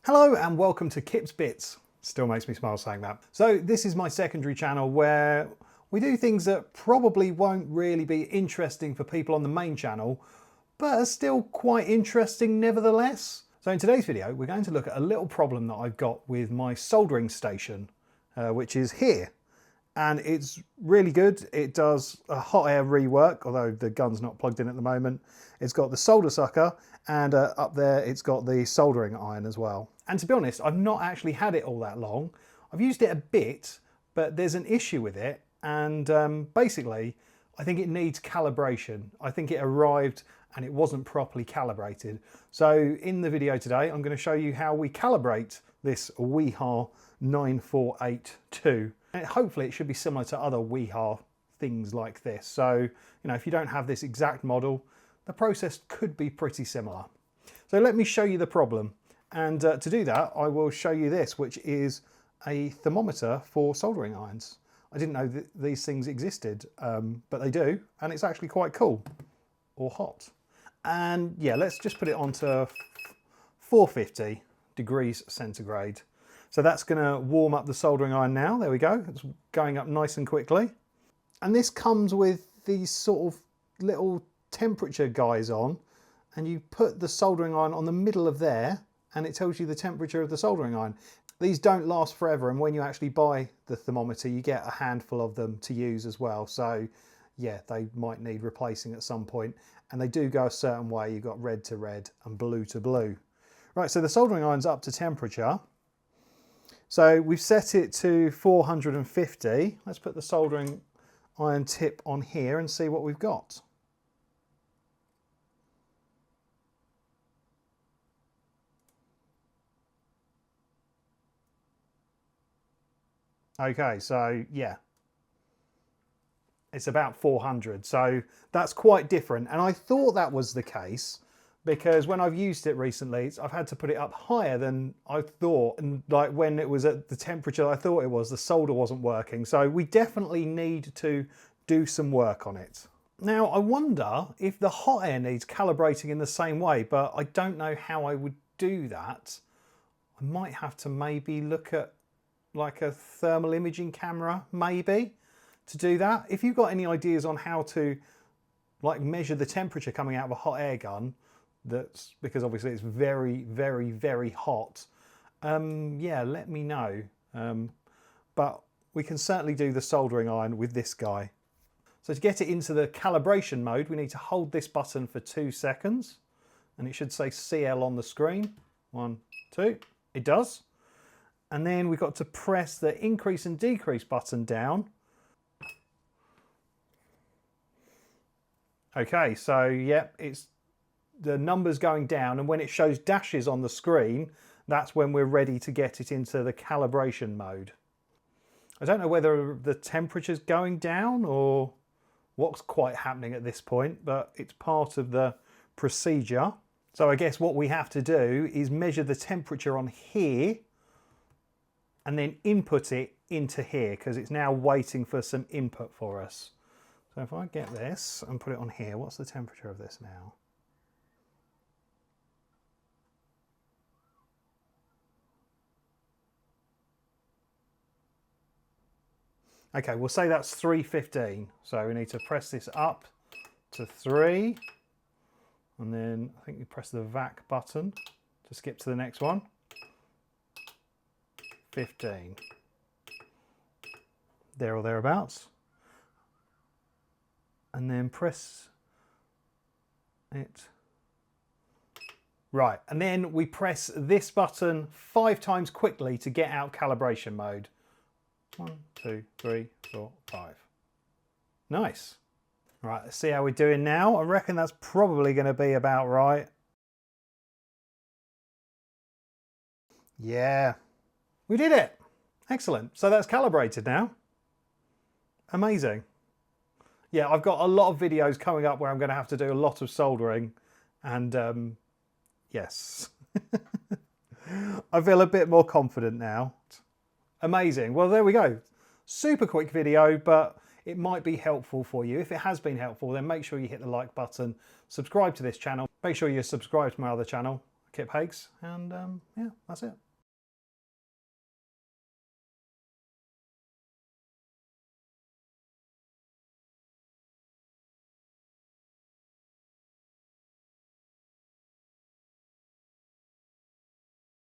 Hello and welcome to Kip's Bits. Still makes me smile saying that. So this is my secondary channel where we do things that probably won't really be interesting for people on the main channel, but are still quite interesting nevertheless. So in today's video, we're going to look at a little problem that I've got with my soldering station, which is here. And it's really good. It does a hot air rework, although the gun's not plugged in at the moment. It's got the solder sucker, and up there it's got the soldering iron as well. And to be honest, I've not actually had it all that long. I've used it a bit, but there's an issue with it. And basically, I think it needs calibration. I think it arrived and it wasn't properly calibrated. So in the video today, I'm going to show you how we calibrate this Yihua 9482. And hopefully it should be similar to other Yihua things like this. So, you know, if you don't have this exact model, the process could be pretty similar. So let me show you the problem. And to do that, I will show you this, which is a thermometer for soldering irons. I didn't know that these things existed, but they do, and it's actually quite cool, or hot. And yeah, let's just put it onto 450 degrees centigrade. So that's going to warm up the soldering iron now. There we go. It's going up nice and quickly. And this comes with these sort of little temperature guys on, and you put the soldering iron on the middle of there, and it tells you the temperature of the soldering iron. These don't last forever, and when you actually buy the thermometer, you get a handful of them to use as well. So yeah, they might need replacing at some point, and they do go a certain way. You've got red to red and blue to blue. Right, so the soldering iron's up to temperature. So we've set it to 450. Let's put the soldering iron tip on here and see what we've got. Okay, so yeah, it's about 400. So that's quite different. And I thought that was the case because when I've used it recently, I've had to put it up higher than I thought. And like when it was at the temperature I thought it was, the solder wasn't working. So we definitely need to do some work on it. Now, I wonder if the hot air needs calibrating in the same way, but I don't know how I would do that. I might have to maybe look at like a thermal imaging camera, maybe, to do that. If you've got any ideas on how to like measure the temperature coming out of a hot air gun, that's because obviously it's very, very, very hot, yeah, let me know. But we can certainly do the soldering iron with this guy. So to get it into the calibration mode, we need to hold this button for 2 seconds, and it should say CL on the screen. 1, 2, it does. And then we've got to press the increase and decrease button down. Okay, so yeah, it's the numbers going down, and when it shows dashes on the screen, that's when we're ready to get it into the calibration mode. I don't know whether the temperature's going down or what's quite happening at this point, but it's part of the procedure. So I guess what we have to do is measure the temperature on here and then input it into here because it's now waiting for some input for us. So if I get this and put it on here, what's the temperature of this now? Okay, we'll say that's 315. So we need to press this up to 3. And then I think we press the VAC button to skip to the next one. 15. There or thereabouts. And then press it. Right, and then we press this button 5 times quickly to get out calibration mode. 1, 2, 3, 4, 5. Nice. Right, let's see how we're doing now. I reckon that's probably going to be about right. Yeah, we did it. Excellent. So that's calibrated now. Amazing. Yeah, I've got a lot of videos coming up where I'm going to have to do a lot of soldering, and yes. I feel a bit more confident now. Amazing. Well, there we go. Super quick video, but it might be helpful for you. If it has been helpful, then make sure you hit the like button, subscribe to this channel. Make sure you're subscribed to my other channel, Kip Hakes, and yeah, that's it.